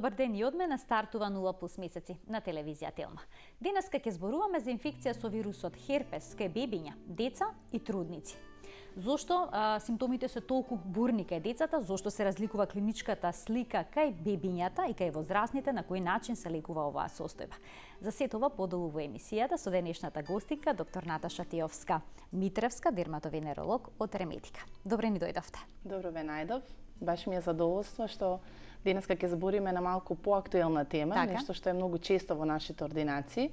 Добар ден и од мене, стартува 0+ месеци на телевизија Телма. Денеска ќе зборуваме за инфекција со вирусот херпес кај бебиња, деца и трудници. Зошто симптомите се толку бурни кај децата, зошто се разликува клиничката слика кај бебињата и кај возрастните, на кој начин се лекува оваа состојба. За сето ова подолу во емисијата со денешната гостинка доктор Наташа Теовска-Митревска, дерматовенеролог од Реметика. Добре ни дојдовте. Добро ве најдов. Баш ми е задоволство што денеска ќе збориме на малку поактуелна тема, нешто што е многу често во нашите ординации.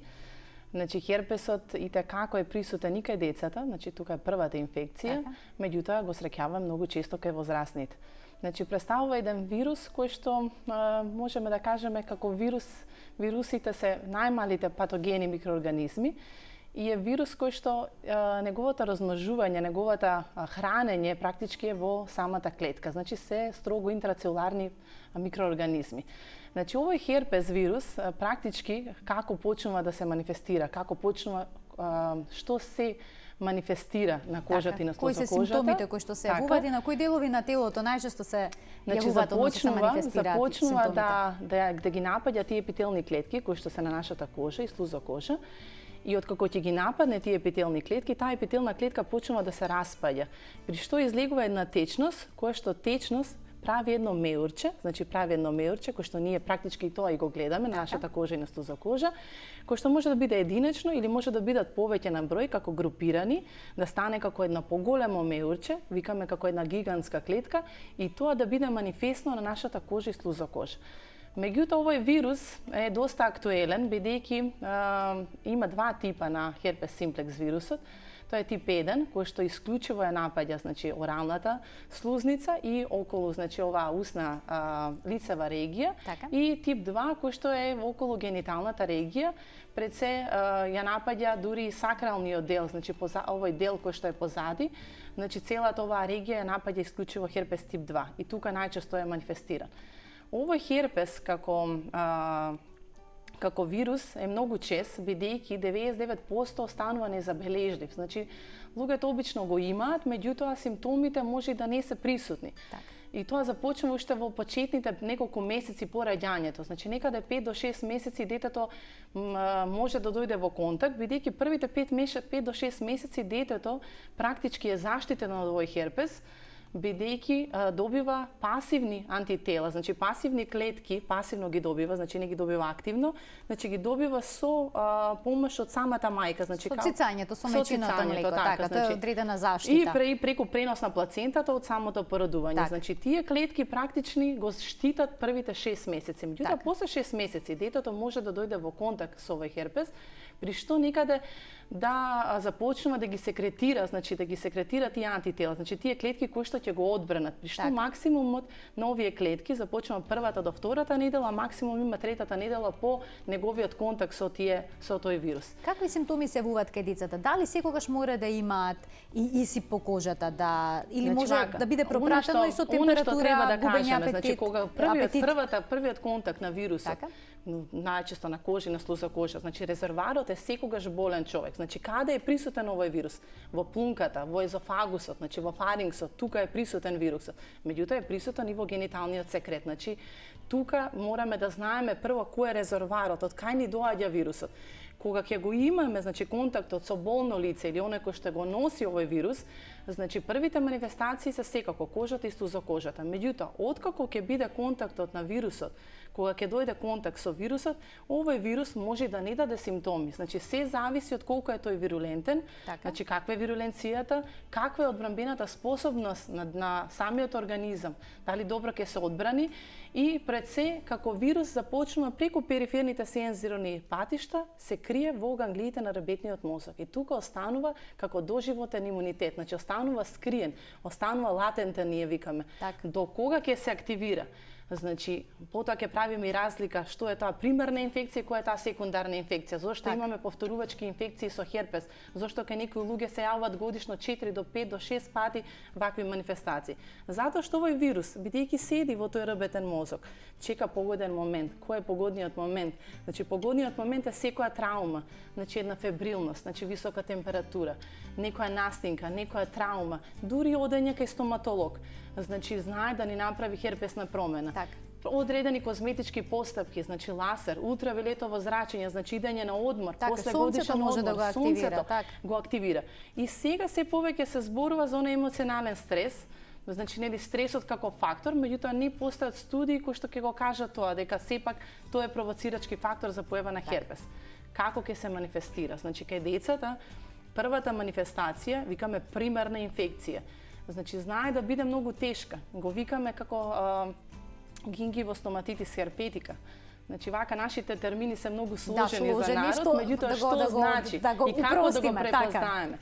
Значи, херпесот и како е присутен и кај децата, значи тука е првата инфекција, меѓутоа го среќаваме многу често кај возрастните. Значи, представува еден вирус кој што можеме да кажеме како вирусите се најмалите патогени микроорганизми и е вирус кој што неговото размножување, неговото хранење практички е во самата клетка. Значи, се строго интрацелуларни микроорганизми. Значи, овој херпес вирус практички како почнува да се манифестира, како почнува, што се манифестира на кожата и на слоза кожата. Кои се симптомите кои што се јавуваат и на кои делови на телото најчесто се јавуваат, односно се манифестираат започнува да ги напаѓа тие епителни клетки кои што се на нашата кожа и слоза кожа. И откако ќе ги нападне тие епителни клетки, таа епителна клетка почнува да се распаѓа. При што излегува една течност, која што течност прави едно меурче, значи прави едно меурче кој што ние практички и тоа и го гледаме на нашата кожа и на слоза кожа, кој што може да биде единечно или може да бидат повеќе на број како групирани, да стане како едно поголемо меурче, викаме како една гигантска клетка и тоа да биде манифестно на нашата кожа и слоза кожа. Меѓутоа, овој вирус е доста актуелен, бидејќи има два типа на херпес симплекс вирусот. Тоа е тип 1, кој што исклучиво ја напаѓа, значи, оралната слузница и околу, значи, оваа устна лицева регија. И тип 2, кој што е околу гениталната регија, пред се ја напаѓа дури и сакралниот дел, значи, овој дел кој што е позади, значи, целата оваа регија ја напаѓа исклучиво херпес тип 2 и тука најчесто е манифестиран. Овој херпес како вирус е многу чест, бидејќи 99% останува незабележлив. Значи, луѓето обично го имаат, меѓутоа симптомите може да не се присутни. И тоа започнува уште во почетните неколку месеци по раѓањето. Значи, некаде 5 до 6 месеци детето може да дојде во контакт, бидејќи првите 5 до 6 месеци детето практички е заштитено од овој херпес, бидејќи добива пасивни антитела, значи пасивни клетки, пасивно ги добива, значи не ги добива активно, значи ги добива со помош од самата мајка, значи со цицањето, со мечиното млеко, така, тоа е одредена заштита. И преку пренос на плацентата од самото породување. Значи тие клетки практични го штитат првите 6 месеци. Меѓутоа после 6 месеци детето може да дојде во контакт со овој херпес, при што некаде да започнува да ги секретира, значи да ги секретира тие антитела, значи тие клетки кои што ќе го одбранат. При што максимумот на овие клетки започнува првата до втората недела, а максимум има третата недела по неговиот контакт со тој вирус. Какви симптоми се јавуваат кај децата? Дали секогаш мора да имаат и исип по кожата, или може да биде пропратено и со температура, губење апетит? Значи кога првиот контакт на вирусот, најчесто на кожа и на слоза кожа, значи резерварот е секогаш болен човек. Значи каде е присутен овој вирус? Во плунката, во езофагусот, значи во фарингсот, тука е присутен вирусот. Меѓутоа е присутен и во гениталниот секрет. Значи тука мораме да знаеме прво кој е резерварот, од кај ни доаѓа вирусот. Кога ќе го имаме, значи, контактот со болно лице или оној кој што го носи овој вирус, значи првите манифестации се секако кожата и слоза кожата. Меѓутоа, откако ќе биде контактот на вирусот, кога ќе дојде контакт со вирусот, овој вирус може да не даде симптоми. Значи се зависи од колку е тој вирулентен, значи каква е вируленцијата, каква е одбранбената способност на самиот организам, дали добро ќе се одбрани и пред се како вирус започнува преку периферните сензорни патишта се крие во ганглиите на ребетниот мозок и тука останува како доживотен имунитет, значи останува скриен, останува латентен, ние викаме. До кога ќе се активира? Значи, потоа ќе правиме и разлика што е тоа примарна инфекција и која е таа секундарна инфекција. Зошто имаме повторувачки инфекции со херпес? Зошто кај некои луѓе се јавуваат годишно 4 до 5 до 6 пати вакви манифестации? Затоа што овој вирус, бидејќи седи во тој ребетен мозок, чека погоден момент. Кој е погодниот момент? Значи, погодниот момент е секоја траума, значи една фебрилност, значи висока температура, некоја настинка, некоја траума, дури одење кај стоматолог. Значи, знае да ни направи херпесна промена. одредени козметички постапки, значи ласер, ултравиолетово зрачење, значи идење на одмор, после годишен може одмор, да го активира, го активира. И сега се повеќе се зборува за оној емоционален стрес, значи нели стресот како фактор, меѓутоа не постојат студии кои што ќе го кажат тоа, дека сепак тоа е провоцирачки фактор за појава на херпес. Како ќе се манифестира? Значи кај децата првата манифестација викаме примарна инфекција. Значи знае да биде многу тешка. Го викаме како гингивостоматитис херпетика. Значи вака нашите термини се многу сложени за народ, меѓутоа што значи и како да го препознаеме.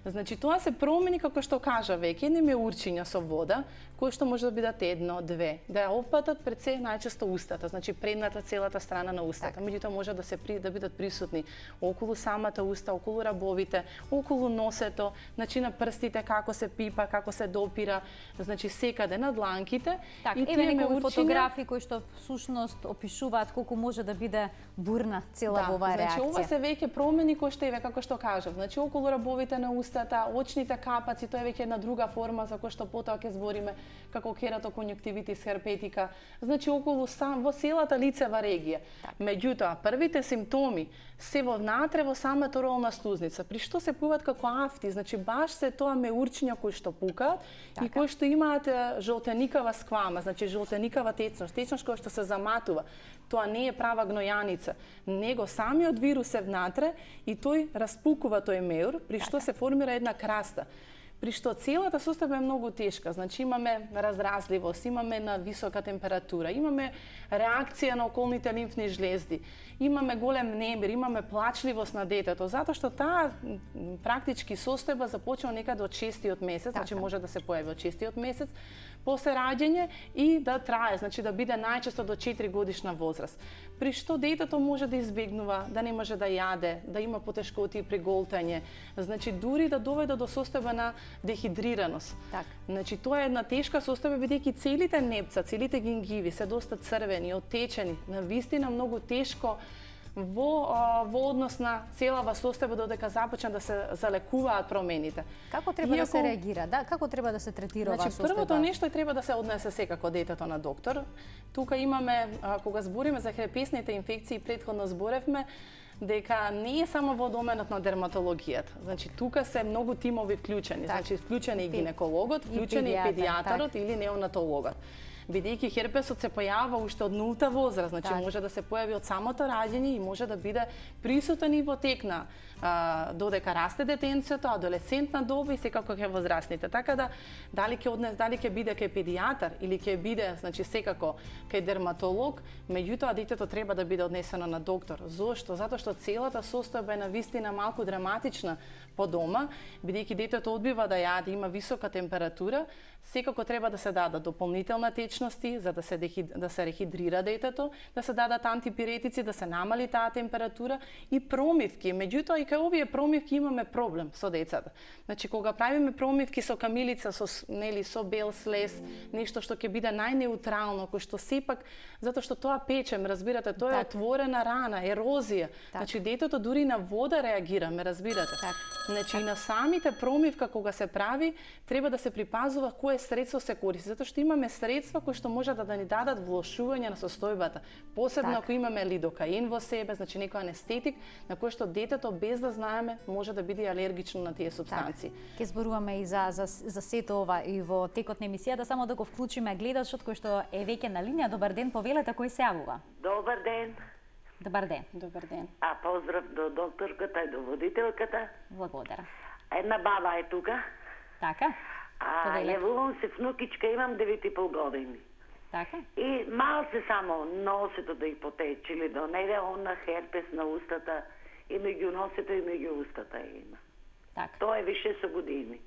Значи тоа се промени како што кажа веќе, едни меурчиња со вода, кои што може да бидат 1, 2, да ја опатат пред се најчесто устата, значи предната целата страна на устата. Меѓутоа може да бидат присутни околу самата уста, околу рабовите, околу носето, значи на прстите како се пипа, како се допира, значи секаде на дланките. И тие некои фотографии кои што всушност опишуваат колку може да биде бурна цела оваа реакција. Значи ова се веќе промени кои што како што кажав, значи околу рабовите на устата, очните капаци, тоа е веќе една друга форма за која што потоа ќе збориме, како кератоконјуктивитис херпетика, значи околу во целата лицева регија. Меѓутоа, првите симптоми се внатре во самата орална слузница, при што се појават како афти, значи баш се тоа меурчиња кои што пукаат и кои што имаат жолтеникава сквама, значи жолтеникава течност, течност која што се заматува. Тоа не е права гнојаница, него самиот вирус е внатре и тој распукува тој меур, при што се формира една краста. При што целата состојба е многу тешка, значи имаме разразливост, имаме на висока температура, имаме реакција на околните лимфни жлезди, имаме голем немир, имаме плачливост на детето, затоа што таа практички состојба започнува некаде од 6-тиот месец, значи може да се појави од 6-тиот месец, после раѓање и да трае, значи да биде најчесто до 4 годишна возраст. При што детето може да избегнува, да не може да јаде, да има потешкоти при голтање, значи дури да доведе до состојба на дехидрираност. Значи тоа е една тешка состојба бидејќи целите непца, целите гингиви се доста црвени, оттечени, навистина многу тешко во однос на целава состојба додека започна да се залекуваат промените. Како треба да се реагира? Како треба да се третира оваа состојба? Првото нешто треба да се однесе секако детето на доктор. Тука имаме, кога збориме за херпесните инфекции, претходно зборевме дека не е само во доменот на дерматологијата. Значи тука се многу тимови вклучени, значи вклучен е и гинекологот, вклучен е и педијатарот или неонатологот. Бидејќи херпесот се појавува уште од нулта возраст, значи може да се појави од самото раѓање и може да биде присутен и во тек на додека расте детенцето, адолесцентна доба и секако ќе возрастните. Така да дали ќе биде кај педијатар или ќе биде, значи секако кај дерматолог, меѓутоа детето треба да биде однесено на доктор. Зошто? Затоа што целата состојба е навистина малку драматична по дома, бидејќи детето одбива да јаде, има висока температура, секако треба да се дадат дополнителна течности за да се рехидрира детето, да се дадат антипиретици, да се намали таа температура и промивки. Меѓутоа и кај овие промивки имаме проблем со децата. Значи кога правиме промивки со камилица, со бел слез, нешто што ќе биде најнеутрално, кој што сепак затоа што тоа печем, разбирате, тоа е отворена рана, ерозија. Значи детето дури на вода реагира, ме разбирате. Значи и на самите промивка кога се прави, треба да се припазува кое средство се користи, затоа што имаме средства кои што може да ни дадат влошување на состојбата. Посебно ако имаме лидокаин во себе, значи некој анестетик на кој што детето без да знаеме може да биде алергично на тие супстанции. Ке зборуваме и за сето ова и во текот на емисијата, само да го вклучиме гледачот кој што е веќе на линија. Добар ден, повелете, кој се јавува? Добар ден. Добар ден. Добар ден. Поздрав до докторката и до водителката. Благодарам. Една баба е тука. Така. Јавувам се внукичка, имам 9,5 години. Така. И малце само носето да й потечили до неде, она херпес на устата и меѓу носето и меѓу устата има. Така. Тоа е више со години.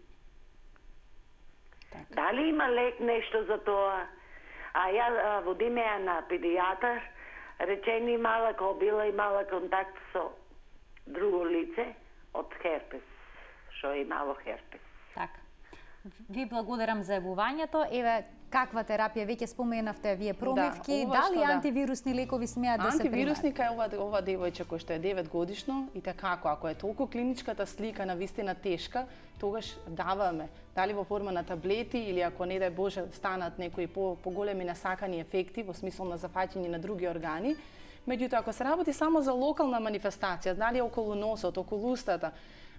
Така. Дали има лек нешто за тоа? Ја водиме ја на педијатар, речени имала била имала контакт со друго лице од херпес, што е имало херпес. Така. Ви благодарам за јавувањето. Еве, каква терапија веќе споменавте, вие промивки, дали антивирусни лекови смеат да се примат? Антивирусника е ова девојче кој што е 9 годишно и така, ако е толку клиничката слика на вистина тешка, тогаш даваме, дали во форма на таблети или ако не дај Боже станат некои поголеми насакани ефекти во смисол на зафаќање на други органи. Меѓутоа, ако се работи само за локална манифестација, дали околу носот, околу устата,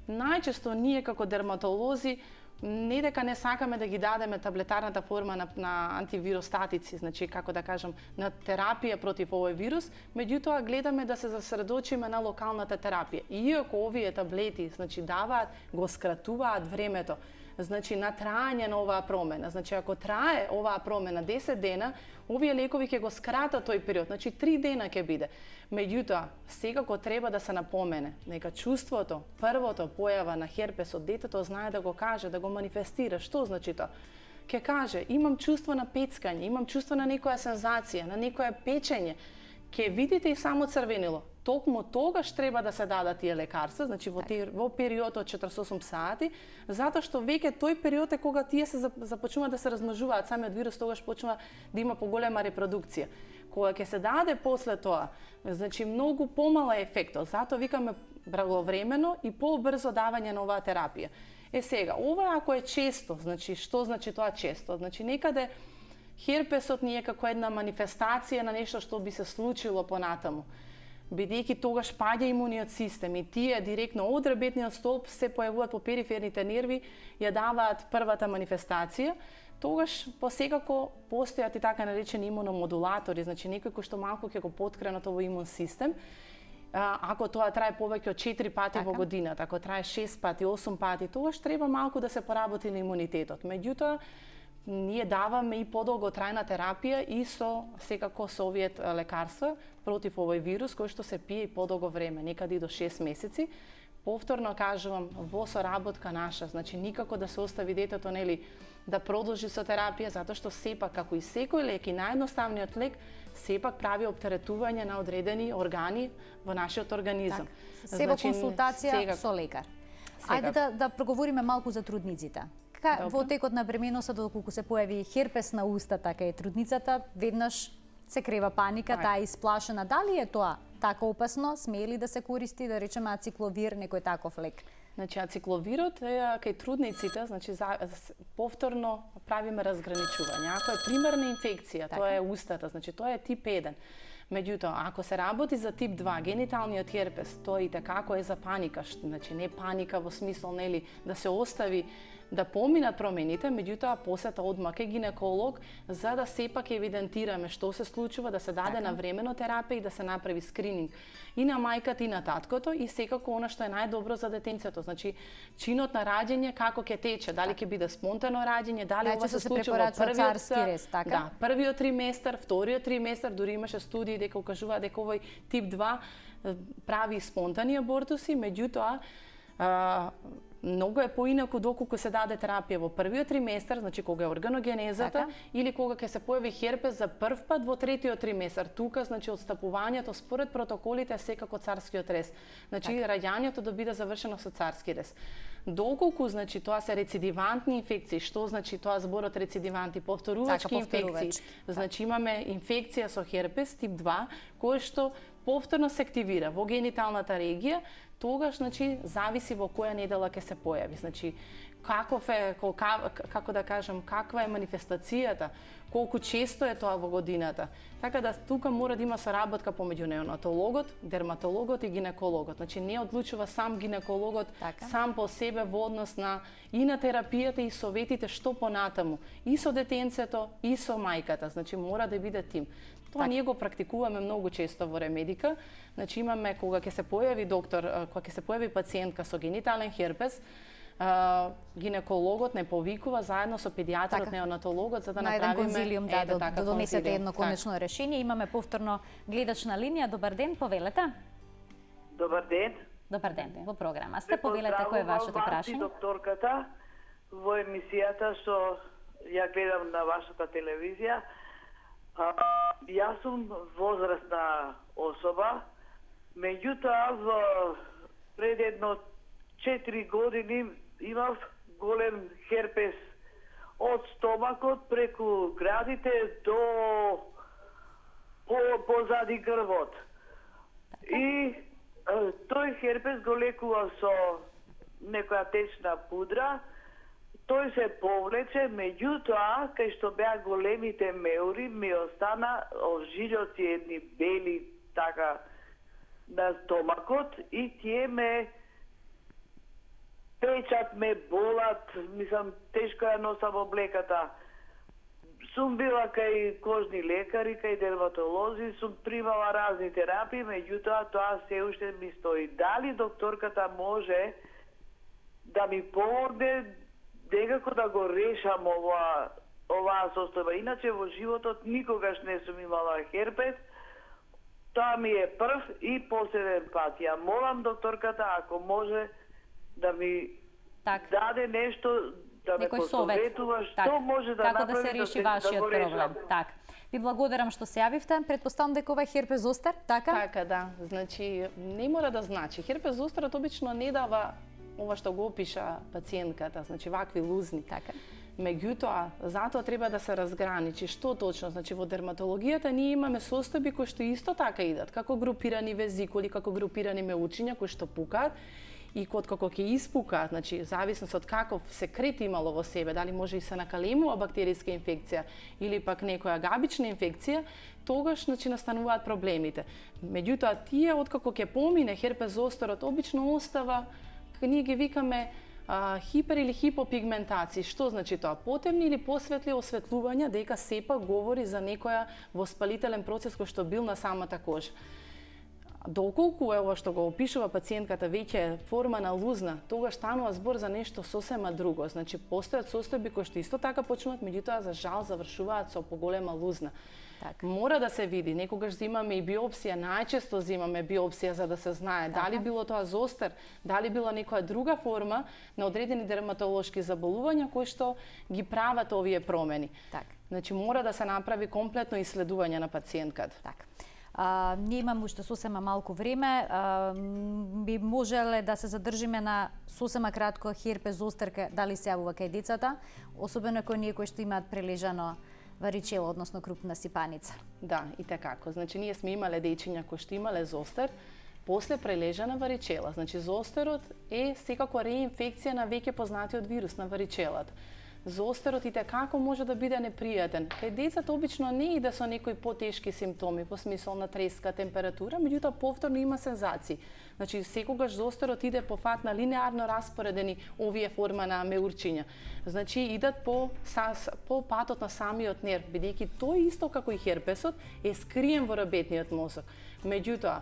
најчесто ние како дерматолози не дека не сакаме да ги дадеме таблетарната форма на антивирустатици, значи како да кажам, на терапија против овој вирус, меѓутоа гледаме да се засредочиме на локалната терапија. Иако овие таблети, значи даваат, го скратуваат времето, значи на траење на оваа промена. Значи ако трае оваа промена 10 дена, овие лекови ќе го скратат тој период, значи 3 дена ќе биде. Меѓутоа, секако треба да се напомене нека чувството, првото појава на херпесот, детето знае да го каже, да го манифестира. Што значи тоа? Ќе каже, имам чувство на пецкање, имам чувство на некоја сензација, на некоја печење. Ќе видите и само црвенило. Токму тогаш треба да се дадат тие лекарства, значи во период од 48 сати, затоа што веќе тој период е кога тие се започнуваат да се размножуваат, самиот вирус тогаш почнува да има поголема репродукција. Кога ќе се даде после тоа, значи многу помала е ефектот, затоа викаме благовремено и побрзо давање на оваа терапија. Сега, ова ако е често, значи што значи тоа често? Значи некаде херпесот ни е како една манифестација на нешто што би се случило понатаму. Бидејќи тогаш паѓа имуниот систем и тие директно од ребетниот столб се појавуваат по периферните нерви, ја даваат првата манифестација, тогаш посекако постојат и така наречени имуномодулатори, значи некој кој што малку ќе го поткренат овој имун систем. Ако тоа трае повеќе од 4 пати во годината, ако трае 6 пати, 8 пати, тогаш треба малку да се поработи на имунитетот. Меѓутоа, ние даваме и подолго трајна терапија и секако со овие лекарства против овој вирус кој што се пие и подолго време, некаде и до 6 месеци. Повторно кажувам, во соработка наша, значи никако да се остави детето нели да продолжи со терапија, затоа што сепак како и секој лек и наједноставниот лек сепак прави оптеретување на одредени органи во нашиот организам. Се во консултација со лекар. Ајде да проговориме малку за трудниците. Во текот на бременосот, доколку се појави херпес на устата кај трудницата, веднаш се крева паника, таа е исплашена. Дали е тоа така опасно? Смее ли да се користи, да речеме ацикловир, некој таков лек? Значи ацикловирот е кај трудниците, значи повторно правиме разграничување. Ако е примерна инфекција, тоа е устата, значи тоа е тип 1. Меѓутоа, ако се работи за тип 2, гениталниот херпес, тоа и како е за паника, значи не паника во смисол нели да се остави да поминат промените, меѓутоа посета одма кај гинеколог за да сепак евидентираме што се случува, да се даде навремено терапија и да се направи скрининг и на мајката и на таткото и секако она што е најдобро за детенцето, значи чинот на раѓање како ќе тече, дали ќе биде спонтано раѓање, дали ова се случува во првиот триместар, вториот триместар, дури имаше студии дека укажуваат дека овој тип 2 прави спонтани абортуси, меѓутоа многу е поинаку доколку се даде терапија во првиот триместар, значи кога е органогенезата, или кога ќе се појави херпес за прв пат во третиот триместар. Тука, значи, отстапувањето според протоколите е секако царскиот рез. Значи, раѓањето да биде завршено со царски рез. Доколку, значи, тоа се рецидивантни инфекции, што значи тоа зборот рецидиванти, повторувачки инфекции. Значи, имаме инфекција со херпес тип 2, кој што повторно се активира во гениталната регија, тогаш, значи, зависи во која недела ќе се појави. Значи, како да кажам, каква е манифестацијата, колку често е тоа во годината. Така да тука мора да има соработка помеѓу неонатологот, дерматологот и гинекологот. Значи, не одлучува сам гинекологот сам по себе во однос на и на терапијата и советите што понатаму, и со детенцето, и со мајката. Значи, мора да биде тим. Тоа ние го практикуваме многу често во Ремедика. Значи имаме кога ќе се појави доктор, кога ќе се појави пациентка со генитален херпес, гинекологот не повикува заедно со педијатрот, неонатологот за да направиме на еден конзилиум да донесете едно конечно решение. Имаме повторно гледач на линија. Добар ден, повелете. Добар ден. Добар ден. Во програма сте, повелете кој е вашето прашање? Докторката во емисијата што ја гледам на вашата телевизија. Јас сум возрастна особа, меѓутоа пред едно 4 години имав голем херпес од стомакот преку градите до позади грбот. И тој херпес го лекува со некоја течна пудра, тој се повлече, меѓутоа, кај што беа големите меури, ми остана ожилјоци едни бели, така, на стомакот и тие ме печат, ме болат, мислам, тешко ја носам облеката. Сум била кај кожни лекари, кај дерматолози, сум примала разни терапии, меѓутоа тоа се уште ми стои. Дали докторката може да ми помогне некако да го решам оваа состојба? Иначе во животот никогаш не сум имала херпес. Тоа ми е прв и последен пат. Ја молам докторката ако може да ми даде нешто, да ме посоветува што може да како направи да се реши вашиот проблем. Така. Ви благодарам што се јавивте. Претпоставам дека ова е херпес зостер, така? Така, да. Значи, не мора да значи. Херпес зостерот обично не дава ова што го опиша пациентката, значи вакви лузни. Така. Меѓутоа, затоа треба да се разграничи што точно. Значи, во дерматологијата ние имаме состојби кои што исто така идат, како групирани везикули, како групирани меучиња кои што пукаат и како ќе испукаат, значи, зависност од каков секрет имало во себе, дали може и се накалемува бактериска инфекција или пак некоја габична инфекција, тогаш значи настануваат проблемите. Меѓутоа, тие откако ќе помине херпес зостерот обично остава, ние ги викаме хипер или хипопигментација. Што значи тоа? Потемни или посветли осветлувања дека сепак говори за некоја воспалителен процес кој што бил на самата кожа. Доколку е ова што го опишува пациентката веќе форма на лузна, тогаш станува збор за нешто сосема друго. Значи постојат состојби кои што исто така почнуваат, меѓутоа за жал завршуваат со поголема лузна. Так. Мора да се види, некогаш земаме и биопсија, најчесто земаме биопсија за да се знае дали било тоа зостер, дали била некоја друга форма на одредени дерматолошки заболувања кои што ги прават овие промени. Так. Значи мора да се направи комплетно исследување на пациентката. Так. Ние имаме уште сосема малку време, би можеле да се задржиме на сосема кратко херпес зостер дали се јавува кај децата, особено кај оние кои што имаат прележано варичела, односно крупна сипаница. Да, и такако. Значи ние сме имале дечиња кои што имале зостер после прележана варичела. Значи зостерот е секако реинфекција на веќе познатиот вирус на варичелата. Зостерот и како може да биде непријатен. Кај децата обично не иде со некои потешки симптоми, во смисол на треска, температура, меѓутоа повторно има сензации. Значи секогаш зостерот иде по фат на линеарно распоредени овие форма на меурчиња. Значи идат по патот на самиот нерв, бидејќи тој исто како и херпесот е скриен во рабетниот мозок. Меѓутоа,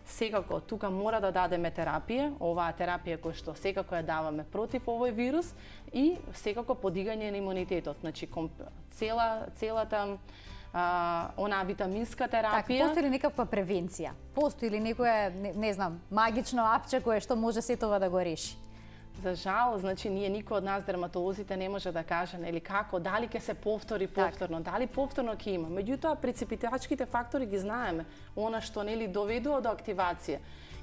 секако тука мора да дадеме терапија, оваа терапија која што секако ја даваме против овој вирус и секако подигање на имунитетот. Значи целата онаа витаминска терапија. Так, постои ли некаква превенција? Постои ли некое, не знам, магично апче кое што може се тоа да го реши? За жал, значи ние никој од нас дерматолозите не може да каже нели како, дали ќе се повтори повторно, дали повторно ќе има. Меѓутоа преципитачките фактори ги знаеме, она што нели доведува до активација.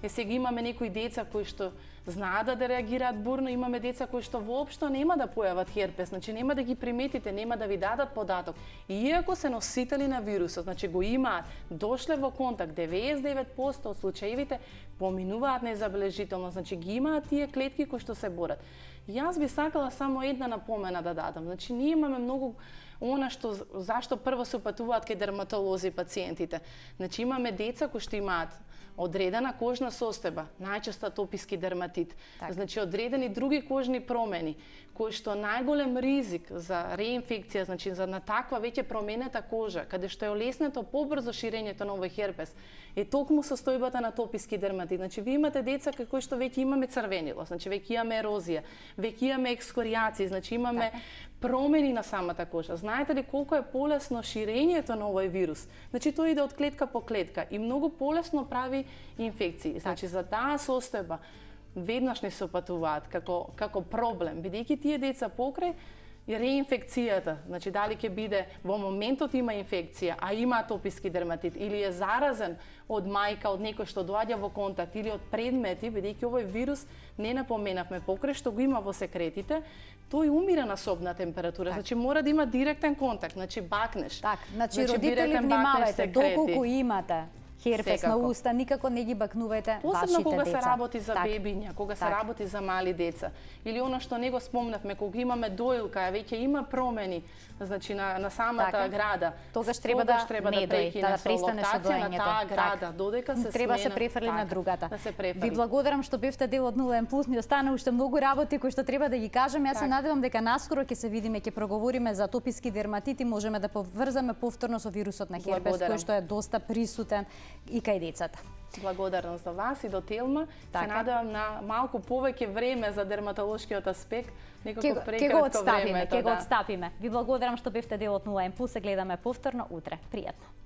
Сега имаме некои деца кои што знаат да реагираат бурно, имаме деца кои што воопшто нема да појават херпес, значи нема да ги приметите, нема да ви дадат податок. И иако се носители на вирусот, значи го имаат, дошле во контакт, 99% од случаевите поминуваат незабележително, значи ги имаат тие клетки кои што се борат. Јас би сакала само една напомена да дадам. Значи ние имаме многу она што зашто прво се упатуваат кај дерматолози пациентите. Значи имаме деца кои што имаат одредена кожна состојба, најчесто атописки дерматит. Так. Значи одредени други кожни промени кои што најголем ризик за реинфекција, значи за на таква веќе променета кожа, каде што е олеснето побрзо ширењето на овој херпес, е токму состојбата на атописки дерматит. Значи ви имате деца кои што веќе имаме црвенило, значи веќе имаме ерозија, веќе имаме екскоријации, значи имаме промени на самата кожа. Знаете ли колку е полесно ширењето на овој вирус? Значи тој иде од клетка по клетка и многу полесно прави инфекции. Значи за таа состојба веднаш не се опатуваат како проблем, бидејќи тие деца покрај и реинфекцијата, значи дали ќе биде во моментот има инфекција, а има атописки дерматит, или е заразен од мајка, од некој што доаѓа во контакт, или од предмети, бидејќи овој вирус, не напоменавме, покрај што го има во секретите, тој умира на собна температура, значи мора да има директен контакт, значи бакнеш. Значи родители внимавајте, доколку имате херпес на уста, никако не ги бакнувајте вашите деца. Посебно кога се работи за бебиња, кога се работи за мали деца. Или она што не го спомнавме, кога имаме доилка, а веќе има промени, значи на самата града. Тогаш треба да прекине со лактација на таа града, додека се треба се префрли на другата. Ви благодарам што бевте дел од 0N+, ни остана уште многу работи кои што треба да ги кажеме. Јас се надевам дека наскоро ќе се видиме, ќе проговориме за атописки дерматит и можеме да поврзаме повторно со вирусот на херпес, кој што е доста присутен и кај децата. Благодарност за вас и до Телма. Се надевам на малку повеќе време за дерматолошкиот аспект, некако прекратко време. Ќе го отстапиме. Ви благодарам што бевте дел од 0N+, се гледаме повторно утре. Пријатно.